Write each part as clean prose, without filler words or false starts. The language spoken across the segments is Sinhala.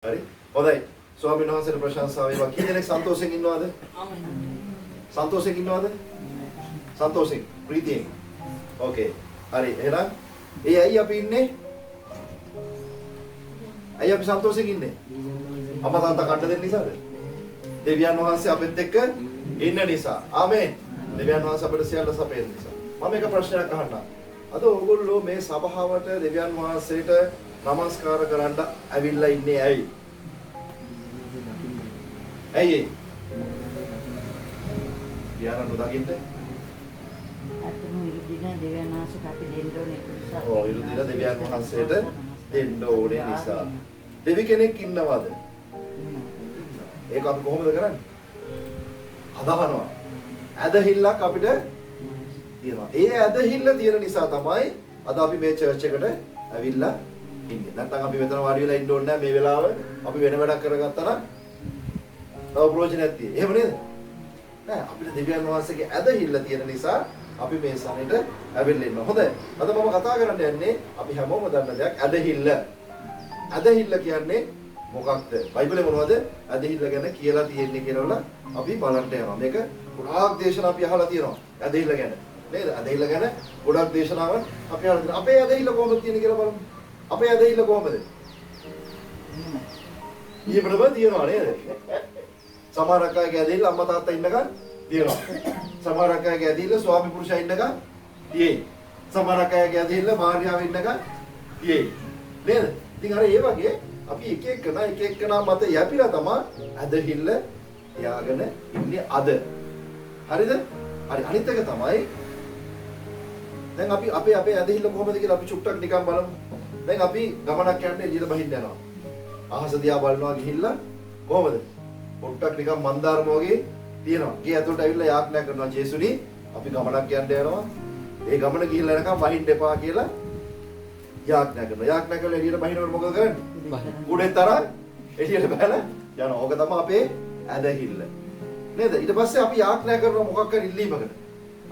හරි. හොඳයි. ස්වාමීන් වහන්සේට ප්‍රශංසාව වේවා. කී දෙනෙක් සන්තෝෂෙන් ඉන්නවද? සන්තෝෂෙන් ඉන්නවද? සන්තෝෂෙන්, ප්‍රීතියෙන්. ඕකේ. හරි. එහෙනම් ඇයි අපි ඉන්නේ? ඇයි අපි සන්තෝෂෙන් ඉන්නේ? අම්මා තාත්තා කන්න දෙන්න නිසාද? දෙවියන් වහන්සේ අපෙත් එක්ක ඉන්න නිසා. ආමේන්. දෙවියන් වහන්සේ අපට සියල්ල සපයන නිසා. මම එක ප්‍රශ්නයක් අහන්නම්. අද ඕගොල්ලෝ මේ සභාවට දෙවියන් වහන්සේට නමස්කාර කරන්න ඇවිල්ලා ඉන්නේ ඇයි? ඇයි? ධ්‍යාන නොදකින්ද? අතන ඉරුදින දෙවියන් වහන්සේට අපි දෙන්න ඕනේ නිසා. ඔව් ඉරුදින දෙවියන් වහන්සේට දෙන්න ඕනේ නිසා. දෙවි කෙනෙක් ඉන්නවද? ඒක අපි කොහොමද කරන්නේ? අදහනවා. ඇදහිල්ලක් අපිට තියෙනවා. ඒ ඇදහිල්ල තියෙන නිසා තමයි අද අපි මේ චර්ච් එකට ඇවිල්ලා ඉන්නේ. නැත්නම් අපි මෙතන වාඩි වෙලා ඉන්න ඕනේ නැහැ මේ වෙලාව. අපි වෙන වැඩක් කරගත්තා නම් තව ප්‍රයෝජනයක් තියෙයි. එහෙම නේද? නෑ අපිට දෙවියන් වහන්සේගේ ඇදහිල්ල තියෙන නිසා අපි මේ සමයට ඇවිල්ලා ඉන්නවා. හොඳයි. අද මම කතා කරන්න යන්නේ අපි හැමෝම දන්න දෙයක් ඇදහිල්ල. ඇදහිල්ල කියන්නේ මොකක්ද? බයිබලේ මොනවද ඇදහිල්ල ගැන කියලා තියෙන්නේ කියලා අපි බලන්න යනවා. මේක ගොඩාක් දේශනා අපි අහලා තියෙනවා. ඇදහිල්ල ගැන. නේද? ඇදහිල්ල ගැන ගොඩක් දේශනාවන් අපි අහලා තියෙනවා. අපේ ඇදහිල්ල කොහොමද තියෙන්නේ කියලා බලමු. අපේ ඇදහිල්ල කොහොමද? ඊබරම තියනවා නේද? සමහරක් අයගේ ඇදහිල්ල අම්මා තාත්තා ඉන්නකන් තියනවා. සමහරක් අයගේ ඇදහිල්ල ස්වාමි පුරුෂයා ඉන්නකන් තියෙයි. සමහරක් අයගේ ඇදහිල්ල මාර්යාව ඉන්නකන් තියෙයි. නේද? ඉතින් අර ඒ වගේ අපි එක එකනා මත යැපිලා තමයි ඇදහිල්ල තියාගෙන ඉන්නේ අද. හරිද? හරි අනිත් එක තමයි දැන් අපි අපේ ඇදහිල්ල කොහොමද කියලා අපි චුට්ටක් නිකන් බලමු. දැන් අපි ගමනක් යන්නේ එළියට බහින්න යනවා. අහස දිහා බලනවා ගිහිල්ලා කොහොමද? පොට්ටක් නිකන් මන්දාරම වගේ තියෙනවා. ගේ ඇතුළට ඇවිල්ලා යාඥා කරනවා ජේසුනි අපි ගමනක් යන්න යනවා. ඒ ගමන ගිහිල්ලා එනකම් වහින්න එපා කියලා යාඥා කරනවා. යාඥා කරලා එළියට බහිනකොට මොකද කරන්නේ? කුඩෙත් තරම් එළියට බහලා යනවා. ඕක තමයි අපේ ඇදහිල්ල. නේද? ඊට පස්සේ අපි යාඥා කරනවා මොකක් හරි ඉල්ලීමකට.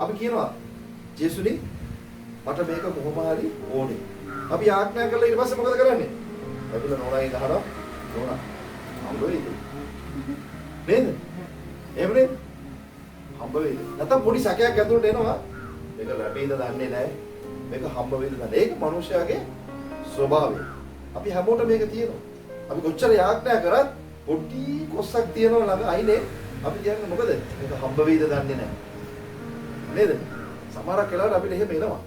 අපි කියනවා ජේසුනි මට මේක කොහොම හරි ඕනේ. අපි යාඥා කළා ඊට පස්සේ මොකද කරන්නේ? අපිට නෝනාගේ ගහනවා. නෝනා. හම්බ වෙයිද? නේද? එහෙම නේද? හම්බ වෙයිද? නැත්නම් පොඩි සැකයක් ඇතුළට එනවා. මේක ලැබෙයිද දන්නේ නැහැ. මේක හම්බ වෙයිද දන්නේ. ඒක මනුෂ්‍යයාගේ ස්වභාවය. අපි හැමෝටම මේක තියෙනවා. අපි කොච්චර යාඥා කරත් පොඩි කොස්සක් තියෙනවා ළඟ අයිනේ. අපි කියන්නේ මොකද? මේක හම්බ වෙයිද දන්නේ නැහැ. නේද? සමහරක් වෙලාවට අපිට එහෙම එනවා.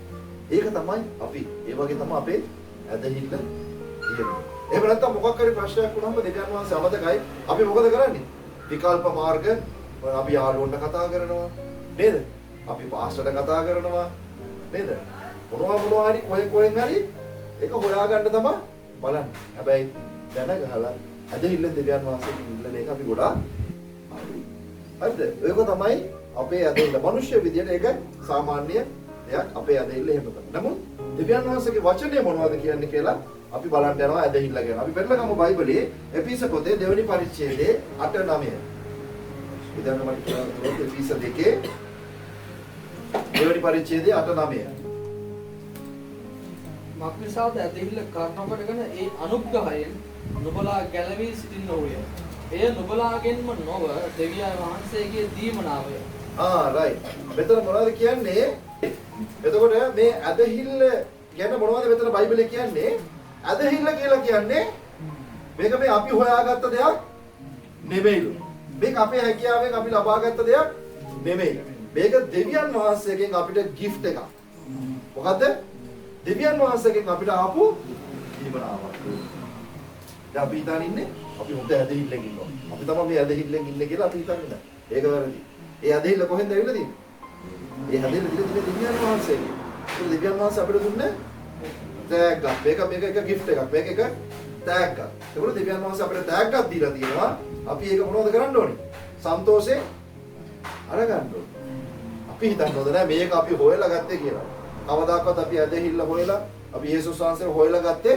ඒක තමයි අපි. ඒ වගේ තමයි අපේ ඇදහිල්ල තියෙන්නේ. එහෙම නැත්නම් මොකක් හරි ප්‍රශ්නයක් වුණාම දෙවියන් වහන්සේ අමතකයි. අපි මොකද කරන්නේ? විකල්ප මාර්ග අපි යාළුවන්ට කතා කරනවා. නේද? අපි පාස්ටර්ට කතා කරනවා. නේද? මොනවා හරි කොහෙන් හරි ඒක හොයාගන්න තමයි බලන්නේ. හැබැයි දැන ගහලා ඇදහිල්ල දෙවියන් වහන්සේගෙන් ඉල්ලන එක අපි ගොඩාක් අඩුයි. හරිද? ඒක තමයි අපේ ඇදහිල්ල. මිනිස්සු විදියට ඒක සාමාන්‍ය දෙයක් අපේ ඇදහිල්ල එහෙම තමයි. නමුත් දෙවියන් වහන්සේගේ වචනේ මොනවද කියන්නේ කියලා අපි බලන්න යනවා ඇදහිල්ල ගැන. අපි පෙරලගමු බයිබලයේ එපිස පොතේ දෙවෙනි පරිච්ඡේදයේ 8-9. ඉතින් මම කියනවා එපිස දෙකේ දෙවෙනි පරිච්ඡේදයේ 8-9. මක්නිසාද ඇදහිල්ල කාරණා කොටගෙන ඒ අනුග්‍රහයෙන් නුඹලා ගැලවී සිටින්නෝය. එය නුඹලාගෙන්ම නොව දෙවියන් වහන්සේගේ දීමනාවය. රයිට්. මෙතන මොනවද කියන්නේ? එතකොට මේ ඇදහිල්ල ගැන මොනවද මෙතන බයිබලයේ කියන්නේ? ඇදහිල්ල කියලා කියන්නේ මේක මේ අපි හොයාගත්ත දෙයක් නෙමෙයිලු. මේක අපේ හැකියාවෙන් අපි ලබාගත්ත දෙයක් නෙමෙයි. මේක දෙවියන් වහන්සේගෙන් අපිට gift එකක්. මොකද්ද? දෙවියන් වහන්සේගෙන් අපිට ආපු දීමනාවක්. දැන් අපි හිතාන ඉන්නේ අපි හොඳ ඇදහිල්ලෙන් ඉන්නවා. අපි තමයි මේ ඇදහිල්ලෙන් ඉන්නේ කියලා අපි හිතන්නේ නැහැ. ඒක වැරදි. ඒ ඇදහිල්ල කොහෙන්ද ඇවිල්ලා තියෙන්නේ? ඒ ඇදහිල්ල දිලේ දෙවියන් වහන්සේගෙන්. ඒ දෙවියන් වහන්සේ අපිට දුන්නේ තෑග්ගක්. මේක එක gift එකක්. මේක එක තෑග්ගක්. ඒකෝර දෙවියන් වහන්සේ අපිට තෑග්ගක් දීලා තියෙනවා. අපි ඒක මොනවද කරන්න ඕනේ? සන්තෝෂයෙන් අරගන්න ඕනේ. අපි හිතන්නේ හොඳ නෑ මේක අපි හොයලා ගත්තේ කියලා. කවදාකවත් අපි ඇදහිල්ල හොයලා අපි යේසුස් වහන්සේව හොයලා ගත්තේ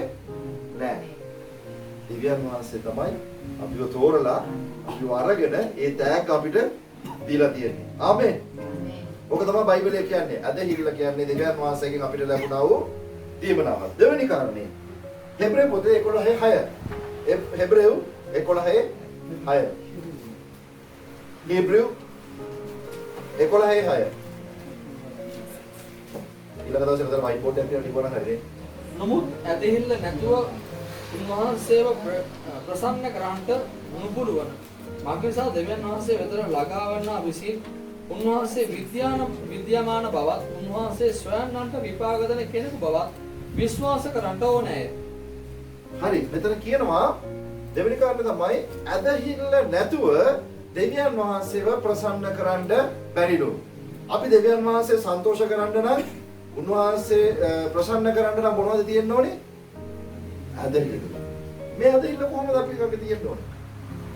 නෑ. දෙවියන් වහන්සේ තමයි අපිව තෝරලා අපිව අරගෙන ඒ තෑග්ග අපිට දීලා තියෙන්නේ. ආමේන්. ඔක තමයි බයිබලයේ කියන්නේ. ඇදහිල්ල කියන්නේ දෙවියන් වහන්සේගෙන් අපිට ලැබුණා වූ දීමනාවක්. දෙවෙනි කාරණේ හෙබ්‍රේ පොතේ 11:6. හෙබ්‍රේව් 11:6. Hebrew 11:6. ඊළඟ දවසේ විතර වයිට් බෝඩ් එකක් තියලා හරිනේ. නමුත් ඇදහිල්ල නැතුව උන්වහන්සේව ප්‍රසන්න කරන්නට නුඹුරුවන මග්ගසා දෙවියන් වහන්සේ වෙතට ළඟා වන්නා විසින් උන්වහන්සේ විද්‍යාමාන බවත් උන්වහන්සේ ස්වයන්වන්ට විපාක දෙන කෙනෙකු බවත් විශ්වාස කරන්නට ඕනෑය. හරි මෙතන කියනවා දෙවෙනි කාරණේ තමයි ඇදහිල්ල නැතුව දෙවියන් වහන්සේව ප්‍රසන්න කරන්න බැරිලු. අපි දෙවියන් වහන්සේ සන්තෝෂ කරන්න නම් උන්වහන්සේ ප්‍රසන්න කරන්න නම් මොනවද තියෙන්න ඕනේ? ඇදහිල්ල. මේ ඇදහිල්ල කොහොමද අපි ළඟ තියෙන්න ඕනේ?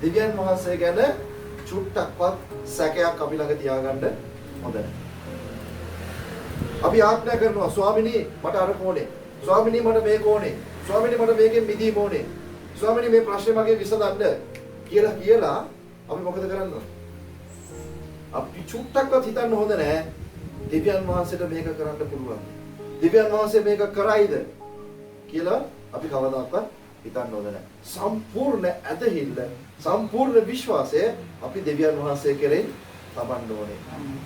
දෙවියන් වහන්සේ ගැන චුට්ටක්වත් සැකයක් අපි ළඟ තියාගන්න හොඳ නැහැ. අපි ආඥා කරනවා ස්වාමිනී මට අර ඕනේ. ස්වාමිනී මට මේක ඕනේ. ස්වාමිනී මට මේකෙන් මිදීම ඕනේ. ස්වාමිනී මේ ප්‍රශ්නේ මගේ විසඳන්න කියලා අපි මොකද කරන්නේ? අපි චුට්ටක්වත් හිතන්න හොඳ නැහැ. දෙවියන් වහන්සේට මේක කරන්න පුළුවන්. දෙවියන් වහන්සේ මේක කරයිද කියලා අපි කවදාවත් හිතන්න හොඳ නැහැ. සම්පූර්ණ ඇදහිල්ල, සම්පූර්ණ විශ්වාසය අපි දෙවියන් වහන්සේ කෙරෙහි තබන්න ඕනේ.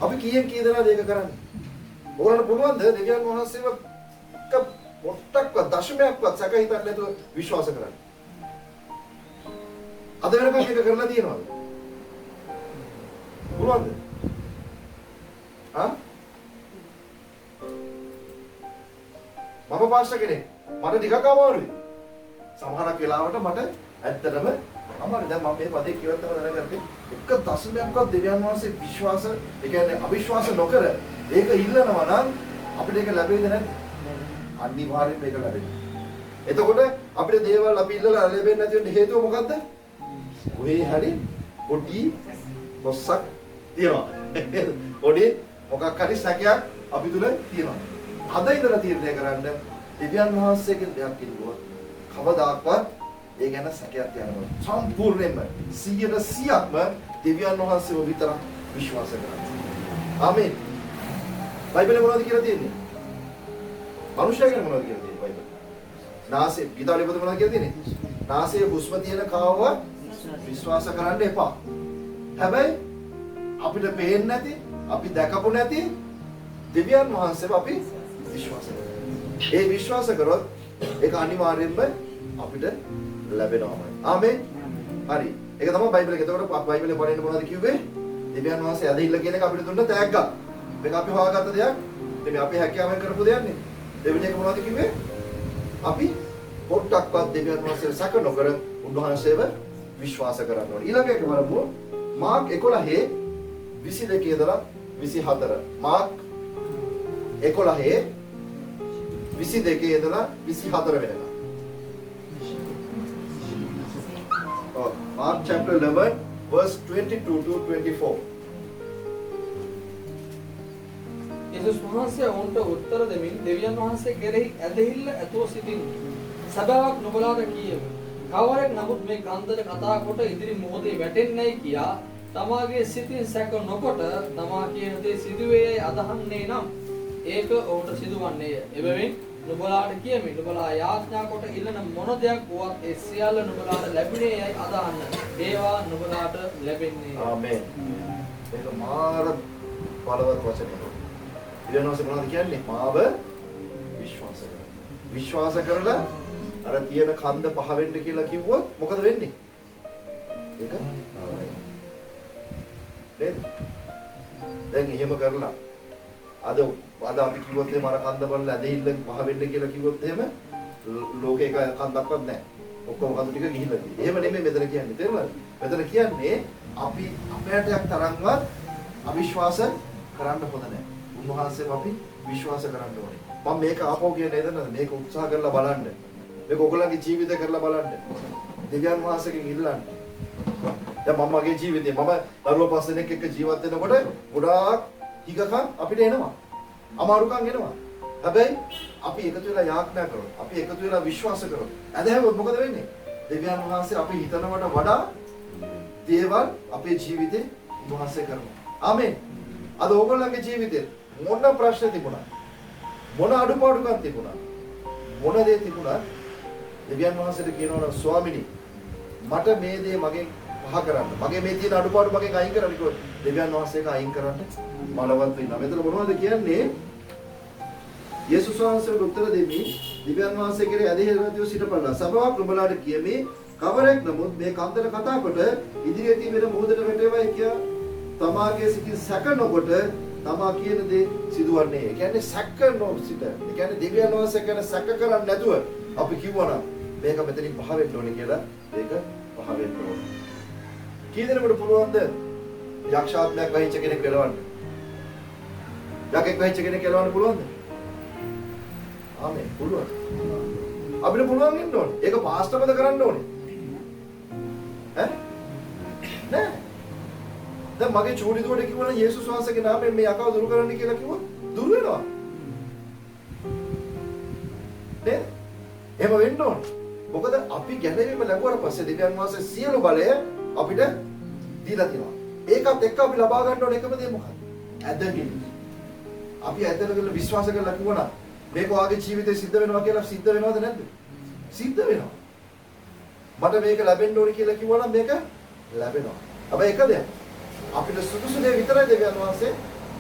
අපි කීයෙන් කී දෙනාද ඒක කරන්නේ? ඕගොල්ලන්ට පුළුවන්ද දෙවියන් වහන්සේව පොට්ටක්වත් දශමයක්වත් සැක හිතන්න නැතුව විශ්වාස කරන්න? අද වෙනකන් මේක කරලා තියෙනවද? පුළුවන්ද? මම පාස්ටර් කෙනෙක්. මට ටිකක් අමාරුයි. සමහරක් වෙලාවට මට ඇත්තටම අමාරුයි. දැන් මම මේ පදේ කියවත් තමයි දැනගත්තේ. එක දශමයක්වත් දෙවියන් වහන්සේ විශ්වාස, ඒ කියන්නේ අවිශ්වාස නොකර ඒක ඉල්ලනවා නම් අපිට ඒක ලැබෙන්නේ නැහැ. අනිවාර්යෙන් මේක ලැබෙනවා. එතකොට අපිට දේවල් අපි ඉල්ලලා ලැබෙන්නේ නැති වෙන්න හේතුව මොකද්ද? ඔය හරි පොඩි මොස්සක් තියනවා. පොඩි මොකක් හරි සැකයක් අපි තුල තියෙනවා. අද ඉඳලා තීරණය කරන්න දෙවියන් වහන්සේගෙන් දෙයක් ඉල්ලුවොත් කවදාකවත් ඒ ගැන සැකයක් තියනවා. සම්පූර්ණයෙන්ම 100%ක්ම දෙවියන් වහන්සේව විතරක් විශ්වාස කරන්න. ආමේන්. බයිබලේ මොනවද කියලා තියෙන්නේ? මනුෂ්‍යයන් මොනවද කියලා තියෙන්නේ බයිබලේ? නාසයේ ගීතාවලිය මොනවද කියලා තියෙන්නේ? නාසයේ හුස්ම තියෙන කාවව විශ්වාස කරන්න එපා. හැබැයි අපිට පේන්නේ නැති, අපි දැකපු නැති දෙවියන් වහන්සේව අපි විශ්වාස කරනවා. ඒ විශ්වාස කරොත් ඒක අනිවාර්යෙන්ම අපිට ලැබෙනවා. ආමේන්. හරි. ඒක තමයි බයිබලයේ. එතකොට බයිබලයේ පරිණත මොනවද කිව්වේ? දෙවියන් වහන්සේ ඇදහිල්ල කියන එක අපිට දුන්න තෑග්ගක්. මේක අපි හොයාගත්ත දෙයක්. මේ අපි හැකියාවෙන් කරපු දෙයක් නේ. දෙවෙනි එක මොනවද කිව්වේ? අපි පොට්ටක්වත් දෙවියන් වහන්සේව සැක නොකර උන්වහන්සේව විශ්වාස කරන්න ඕනේ. ඊළඟ එක බලමු. මාර්ක් 11:22 ඉඳලා 24. මාර්ක් 11:22 ඉඳලා 24 වෙනකම්. Mark chapter 11 verse 22 to 24. යේසුස් වහන්සේ ඔවුන්ට උත්තර දෙමින් දෙවියන් වහන්සේ කෙරෙහි ඇදහිල්ල ඇතුව සිටින් සබාවක් නුඹලාට කීයෙමි. කවරෙක් නමුත් මේ ගන්ධර කතා කොට ඉදිරි මොහොතේ වැටෙන්නේයි කියා තමාගේ සිතින් සැක නොකොට තමා කියන දේ සිදුවේයි අදහන්නේ නම් ඒක ඔවුන්ට සිදුවන්නේය. එබැවින් නුඹලාට කියමි නුඹලා යාඥා කොට ඉල්ලන මොන දෙයක් වුවත් ඒ සියල්ල නුඹලාට ලැබුණේයයි අදහන්න. ඒවා නුඹලාට ලැබෙන්නේ. ආමේන්. ඒක මාර බලවත් වචනයක්. ඊළඟට මොනවද කියන්නේ? මාව විශ්වාස කරලා. විශ්වාස කරලා අර තියෙන කන්ද පහ වෙන්න කියලා කිව්වොත් මොකද වෙන්නේ? ඒක දැන් එහෙම කරලා අද අපි කිව්වොත් එහෙම අර කන්ද බලලා ඇදහිල්ල පහ වෙන්න කියලා කිව්වොත් එහෙම ලෝකේ එක කන්දක්වත් නැහැ. ඔක්කොම කන්ද ටික ගිහිල්ලා තියෙනවා. එහෙම නෙමෙයි මෙතන කියන්නේ. තේරුණාද? මෙතන කියන්නේ අපි අපේටයක් තරම්වත් අවිශ්වාස කරන්න හොඳ නැහැ. උන්වහන්සේව අපි විශ්වාස කරන්න ඕනේ. මම මේක ආපහු කියන්නේ නේද? මේක උත්සාහ කරලා බලන්න. මේක ඔයගොල්ලන්ගේ ජීවිතේ කරලා බලන්න. දෙවියන් වහන්සේගෙන් ඉල්ලන්න. දැන් මම මගේ ජීවිතේ මම දරුවෝ 5 දෙනෙක් එක්ක ජීවත් වෙනකොට ගොඩාක් හිගකම් අපිට එනවා. අමාරුකම් එනවා. හැබැයි අපි එකතු වෙලා යාඥා කරොත්, අපි එකතු වෙලා විශ්වාස කරොත්, අදහැවොත් මොකද වෙන්නේ? දෙවියන් වහන්සේ අපි හිතනවට වඩා දේවල් අපේ ජීවිතේ උන්වහන්සේ කරනවා. ආමේන්. අද ඕගොල්ලන්ගේ ජීවිතේ මොන ප්‍රශ්න තිබුණා? මොන අඩුපාඩුකම් තිබුණා? මොන දේ තිබුණා? දෙවියන් වහන්සේට කියනවා ස්වාමිනී මට මේ දේ මගෙන් පහ කරන්න. මගේ මේ තියෙන අඩුපාඩු මගෙන් අයින් කරන්න කිව්වොත් දෙවියන් වහන්සේක අයින් කරන්න බලවත් වෙනවා. මෙතන මොනවද කියන්නේ? යේසුස් වහන්සේට උත්තර දෙමින් දෙවියන් වහන්සේ කෙරේ ඇදහිල්ලව සිටපළා. සබාවක් නුඹලාට කියමි කවරෙක් නමුත් මේ කන්දර කතා කොට ඉදිරියේ තිබෙන මොහොතට වැටේවයි කිය තමාගේ සිතින් සැක නොකොට තමා කියන දේ සිදුවන්නේ. ඒ කියන්නේ සැක නොසිට. ඒ කියන්නේ දෙවියන් වහන්සේ ගැන සැක කරන්නේ නැතුව අපි කිව්වනම් මේක මෙතනින් පහ වෙන්න ඕනේ කියලා මේක පහ වෙන්න ඕනේ. කී දෙනෙකුට පුළුවන්ද යක්ෂාත්මයක් වහිච්ච කෙනෙක් වෙලවන්න? යකෙක් වහිච්ච කෙනෙක් වෙලවන්න පුළුවන්ද? ආමේ පුළුවන්. අපිට පුළුවන් වෙන්න ඕනේ. ඒක පාස්ටර්මද කරන්න ඕනේ. ඈ? නෑ. දැන් මගේ චූටි දුවට කිව්වනම් යේසුස් වහන්සේගේ නාමයෙන් මේ යකව දුරු කරන්න කියලා කිව්වොත් දුරු වෙනවා. නේද? එහෙම වෙන්න ඕනේ. මොකද අපි ගැලවීම ලැබුවාට පස්සේ දෙවියන් වහන්සේ සියලු බලය අපිට දීලා තියෙනවා. ඒකත් එක්ක අපි ලබා ගන්න ඕනේ එකම දේ මොකක්ද? ඇදහිල්ල. අපි ඇදහිල්ල විශ්වාස කරලා කිව්වනම් මේක වාගේ ජීවිතේ සිද්ධ වෙනවා කියලා සිද්ධ වෙනවද නැද්ද? සිද්ධ වෙනවා. මට මේක ලැබෙන්න ඕනේ කියලා කිව්වනම් මේක ලැබෙනවා. හැබැයි එක දෙයක් අපිට සුදුසු දේ විතරයි දෙවියන් වහන්සේ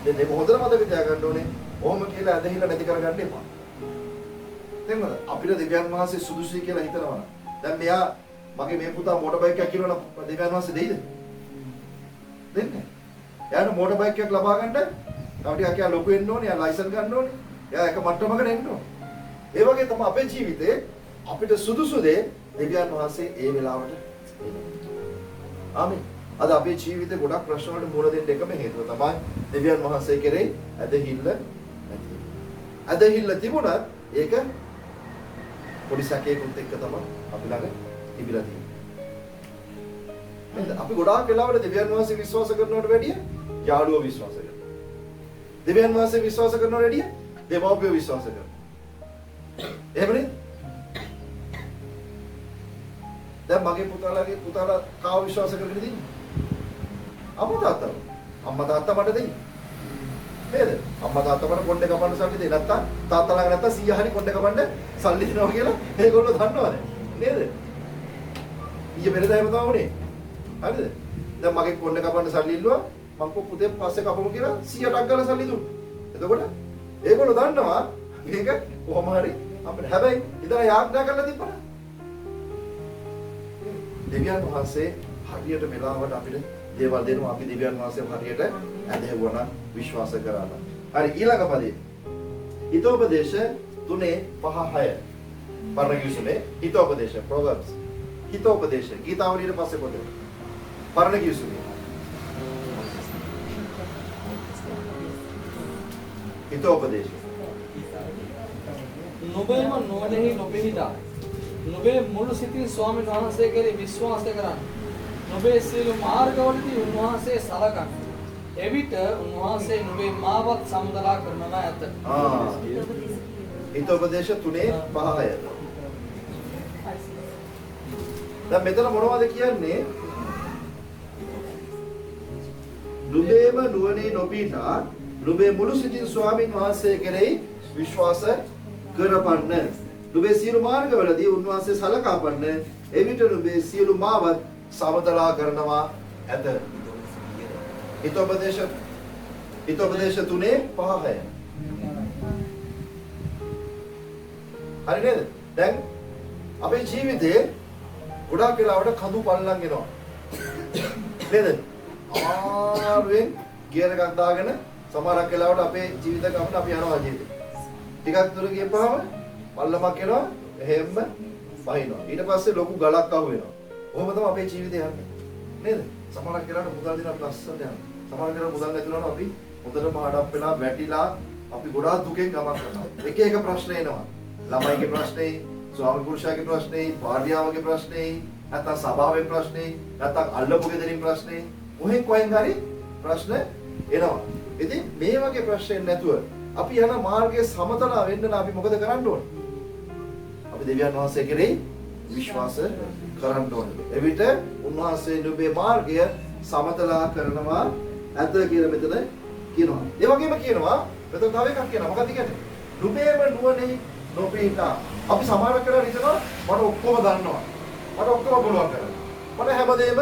දෙන්නේ. හොඳට මතක තියාගන්න ඕනේ. ඔහොම කියලා ඇදහිල්ල නැති කරගන්න එපා. තේරුණාද? අපිට දෙවියන් වහන්සේ සුදුසුයි කියලා හිතනවා. දැන් මෙයා මගේ මේ පුතා මෝටර් බයික් එකක් කිනවනම් දෙවියන් වහන්සේ දෙයිද? දෙන්නේ. එයාට මෝටර් බයික් එකක් ලබා ගන්න තව ටිකක් යා ලොකු වෙන්න ඕනේ. යා ලයිසන්ස් ගන්න ඕනේ. එයා එක මට්ටමකට එන්න ඕනේ. ඒ වගේ තමයි අපේ ජීවිතේ අපිට සුදුසු දේ දෙවියන් වහන්සේ ඒ වෙලාවට දෙනවා. ආමේන්. අද අපේ ජීවිතේ ගොඩක් ප්‍රශ්න වලට මුහුණ දෙන්න එකම හේතුව තමයි දෙවියන් වහන්සේ කෙරෙහි ඇදහිල්ල නැති. ඇදහිල්ල තිබුණත් ඒක පොඩි සැකයකට එක්ක තමයි අපි ළඟ තිබිලා තියෙන්නේ. නේද? අපි ගොඩාක් වෙලාවට දෙවියන් වහන්සේ විශ්වාස කරනවට වැඩිය යාළුවෝ විශ්වාස කරනවා. දෙවියන් වහන්සේ විශ්වාස කරනවට වැඩිය දෙමව්පියෝ විශ්වාස කරනවා. එහෙමනේ? දැන් මගේ පුතාලා කාව විශ්වාස කරගෙන ඉන්නේ? අම්මා තාත්තා. අම්මා තාත්තා මට දෙයි. නේද? අම්මා තාත්තා මට කොණ්ඩේ කපන්න සල්ලි දෙයි. නැත්තම් තාත්තා ළඟ නැත්තම් 100 හරි කොණ්ඩේ කපන්න සල්ලි දෙනවා කියලා ඒගොල්ලෝ දන්නවද? නේද? ඊයේ පෙරේද එහෙම තමයි උනේ. හරිද? දැන් මගේ කොණ්ඩේ කපන්න සල්ලි ඉල්ලුවා. මං කො පුතේ පස්සේ කපමු කියලා 100ක් ගාලා සල්ලි දුන්නා. එතකොට ඒගොල්ලෝ දන්නවා මේක කොහොම හරි අපිට හැබැයි ඉතලා යාඥා කරලා තිබ්බන. දෙවියන් වහන්සේ හරියට වෙලාවට අපිට දේවල් දෙනවා. අපි දෙවියන් වහන්සේ හරියට ඇදහිවුවා විශ්වාස කරා. හරි ඊළඟ පදේ. හිතෝපදේශ 3:5-6. පරණගිවිසුමේ හිතෝපදේශ Proverbs. හිතෝපදේශ ගීතාවලියට පස්සේ පොතේ. පරණගිවිසුමේ හිතෝපදේශ. නොබේම නොවනෙහි නොපිහිටා. නොබේ මුළු සිතින් ස්වාමීන් වහන්සේ කෙරෙහි විශ්වාස කරන්න. නොබේ සියලු මාර්ගවලදී උන්වහන්සේ සලකන්න. එවිට උන්වහන්සේ නොබේ මාවත් සමදලා කරනවා ඇත. හිතෝපදේශ 3:5-6. දැන් මෙතන මොනවද කියන්නේ? නුඹේම නුවණේ නොපිහිටා නුඹේ මුළු සිතින් ස්වාමීන් වහන්සේ කෙරෙහි විශ්වාස කරපන්න. නුඹේ සියලු මාර්ගවලදී උන්වහන්සේ සලකාපන්න. එවිට නුඹේ සියලු මාවත් සමතලා කරනවා ඇත. හිතෝපදේශ 3:5-6. හරි නේද? දැන් අපේ ජීවිතේ ගොඩාක් වෙලාවට කඳු පල්ලම් එනවා. නේද? ආවෙන් ගියර එකක් දාගෙන සමහරක් වෙලාවට අපේ ජීවිත ගමන අපි යනවා ජීවිතේ. ටිකක් දුර ගියපුවාම පල්ලමක් එනවා එහෙම්ම වහිනවා. ඊට පස්සේ ලොකු ගලක් අහු වෙනවා. කොහොම තමයි අපේ ජීවිතය යන්නේ. නේද? සමහරක් වෙලාවට මුදල් දිනන ලස්සනට යනවා. සමහරක් වෙලාවට මුදල් නැති වුණාම අපි හොඳට මහඩක් වෙලා වැටිලා අපි ගොඩාක් දුකෙන් ගමන් කරනවා. එක එක ප්‍රශ්න එනවා. ළමයිගේ ප්‍රශ්නේ, ස්වාමි පුරුෂයාගේ ප්‍රශ්නේ, භාර්යාවගේ ප්‍රශ්නේ, නැත්නම් සභාවේ ප්‍රශ්නේ, නැත්නම් අල්ලපු ගෙදරින් ප්‍රශ්නේ, කොහෙන් හරි ප්‍රශ්න එනවා. ඉතින් මේ වගේ ප්‍රශ්න නැතුව අපි යන මාර්ගයේ සමතලා වෙන්න නම් අපි මොකද කරන්න ඕනේ? අපි දෙවියන් වහන්සේ කෙරෙහි විශ්වාස කරන්න ඕනේ. එවිට උන්වහන්සේ නුඹේ මාර්ගය සමතලා කරනවා ඇත කියලා මෙතන කියනවා. ඒ වගේම කියනවා මෙතන තව එකක් කියනවා. මොකක්ද කියන්නේ? නුඹේම නුවණෙහි නොපිහිටා. අපි සමහර කරලා හිතනවා මට ඔක්කොම දන්නවා. මට ඔක්කොම පුළුවන් කරලා. මට හැමදේම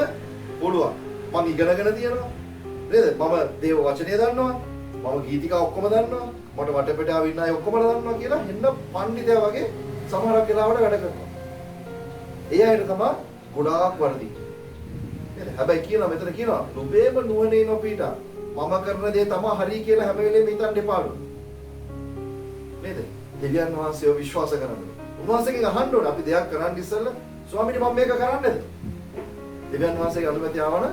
පුළුවන්. මම ඉගෙනගෙන තියෙනවා. නේද? මම දේව වචනය දන්නවා. මම ගීතිකා ඔක්කොම දන්නවා. මට වටපිටාව ඉන්න අය ඔක්කොම දන්නවා කියලා හෙන්න පඬිතයා වගේ සමහරක් වෙලාවට වැඩ කරනවා. ඒ අයට තමයි ගොඩාක් වර්ධි. නේද? හැබැයි කියනවා මෙතන කියනවා නුඹේම නුවණේ නොපීඩා. මම කරන දේ තමයි හරි කියලා හැම වෙලේම හිතන්න එපාලු. නේද? දෙවියන් වහන්සේව විශ්වාස කරන්න. උන්වහන්සේගෙන් අහන්න ඕනේ අපි දෙයක් කරන්න ඉස්සෙල්ලා ස්වාමීනි මම මේක කරන්නද? දෙවියන් වහන්සේගේ අනුමැතිය ආවන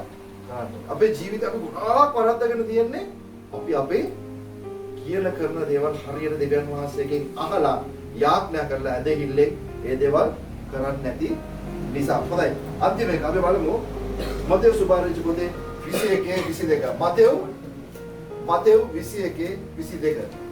කරන්න. අපේ ජීවිතය අපි ගොඩාක් වරද්දගෙන තියෙන්නේ අපි අපේ කියලා කරන දේවල් හරියට දෙවියන් වහන්සේගෙන් අහලා යාඥා කරලා ඇදහිල්ලෙන් ඒ දේවල් කරන්නේ නැති නිසා. හොඳයි. අන්තිම එක අපි බලමු මතෙව් සුභාරංචි පොතේ 21:22. මතෙව් 21:22.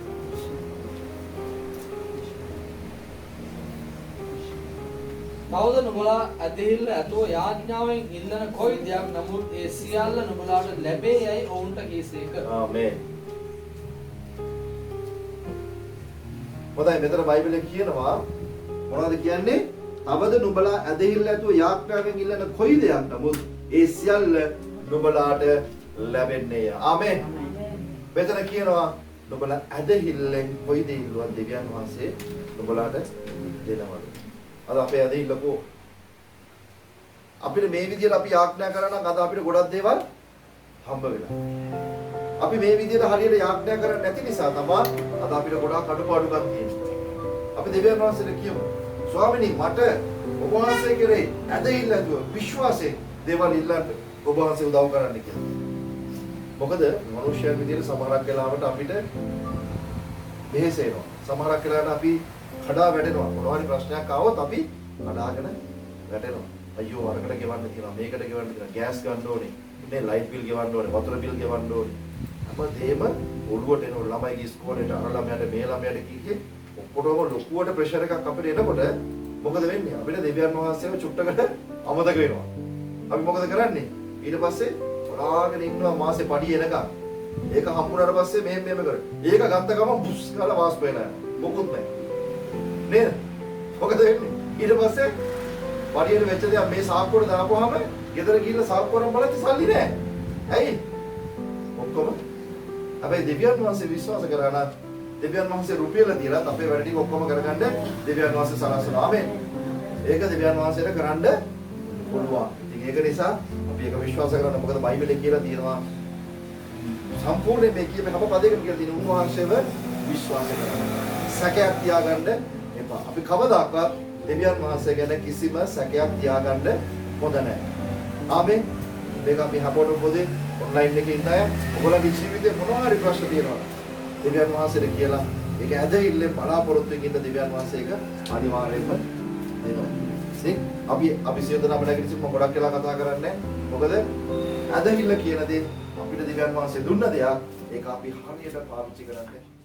තවද නුඹලා ඇදහිල්ල ඇතෝ යාඥාවෙන් ඉල්ලන කොයි දෙයක් නමුත් ඒ සියල්ල නුඹලාට ලැබේ යයි ඔවුන්ට කීසේක. ආමේන්. මොකද මෙතන බයිබලයේ කියනවා මොනවද කියන්නේ? තවද නුඹලා ඇදහිල්ල ඇතෝ යාඥාවෙන් ඉල්ලන කොයි දෙයක් නමුත් ඒ සියල්ල නුඹලාට ලැබෙන්නේය. ආමේන්. මෙතන කියනවා නුඹලා ඇදහිල්ලෙන් කොයි දේ ඉල්ලුවත් දෙවියන් වහන්සේ නුඹලාට දෙනවා. අද අපේ ඇදහිල්ලකෝ අපිට මේ විදිහට අපි යාඥා කරා නම් අද අපිට ගොඩක් දේවල් හම්බ වෙනවා. අපි මේ විදිහට හරියට යාඥා කරන්නේ නැති නිසා තමයි අද අපිට ගොඩක් අඩුපාඩුකම් තියෙන්නේ. අපි දෙවියන් වහන්සේට කියමු ස්වාමිනී මට ඔබ වහන්සේ කෙරේ ඇදහිල්ල ඇතුව විශ්වාසයෙන් දේවල් ඉල්ලන්න ඔබ වහන්සේ උදව් කරන්න කියලා. මොකද මනුෂ්‍යයන් විදිහට සමහරක් වෙලාවට අපිට වෙහෙසෙනවා. සමහරක් වෙලාවට අපි කඩා වැටෙනවා. මොනවා හරි ප්‍රශ්නයක් ආවොත් අපි කඩාගෙන වැටෙනවා. අයියෝ අරකට ගෙවන්න තියෙනවා, මේකට ගෙවන්න තියෙනවා, ගෑස් ගන්න ඕනේ, මේ ලයිට් බිල් ගෙවන්න ඕනේ, වතුර බිල් ගෙවන්න ඕනේ. හැමදේම ඔළුවට එනවා. ළමයිගේ ඉස්කෝලේට අර ළමයාට මේ ළමයාට කීකේ ඔක්කොටම ලොකුවට ප්‍රෙෂර් එකක් අපිට එනකොට මොකද වෙන්නේ? අපිට දෙවියන් වහන්සේව චුට්ටකට අමතක වෙනවා. අපි මොකද කරන්නේ? ඊට පස්සේ බලාගෙන ඉන්නවා මාසේ පඩි එනකම්. ඒක හම්බුනාට පස්සේ මෙහෙම කරා. ඒක ගත්ත ගමන් බුස් කාලා වාස්ප වෙලා යනවා. මොකුත් නැහැ. නේද? මොකද වෙන්නේ? ඊට පස්සේ පඩියට වෙච්ච දේ මේ සාක්කුවට දාපුවාම ගෙදර ගිහිල්ලා සාක්කුවරම බලද්දි සල්ලි නැහැ. ඇයි? ඔක්කොම හැබැයි දෙවියන් වහන්සේ විශ්වාස කරා නම් දෙවියන් වහන්සේ රුපියල දීලා අපේ වැඩ ටික ඔක්කොම කරගන්න දෙවියන් වහන්සේ සලස්වනවා. ආමෙන්. ඒක දෙවියන් වහන්සේට කරන්න පුළුවන්. ඉතින් ඒක නිසා අපි ඒක විශ්වාස කරන්න. මොකද බයිබලයේ කියලා තියෙනවා සම්පූර්ණ මේ කියපේ හැම පදයකම කියලා තියෙන උන්වහන්සේව විශ්වාස කරන්න. සැකයක් තියාගන්න එපා. අපි කවදාකවත් දෙවියන් වහන්සේ ගැන කිසිම සැකයක් තියාගන්න හොඳ නැහැ. ආමෙන්. මේක අපි හැමෝටම පොදේ ඔන්ලයින් එකේ ඉන්න අය ඔයගොල්ලන්ගේ ජීවිතේ මොනවා හරි ප්‍රශ්න තියෙනවා. දෙවියන් වහන්සේට කියලා ඒක ඇදහිල්ලෙන් බලාපොරොත්තුෙන් ඉන්න දෙවියන් වහන්සේ ඒක අනිවාර්යයෙන්ම දෙනවා. අපි සියදු නම නැගිටිසි මම ගොඩක් වෙලා කතා කරන්නේ. මොකද ඇදහිල්ල කියන දේ අපිට දෙවියන් වහන්සේ දුන්න දෙයක්. ඒක අපි හරියට පාවිච්චි කරන්නේ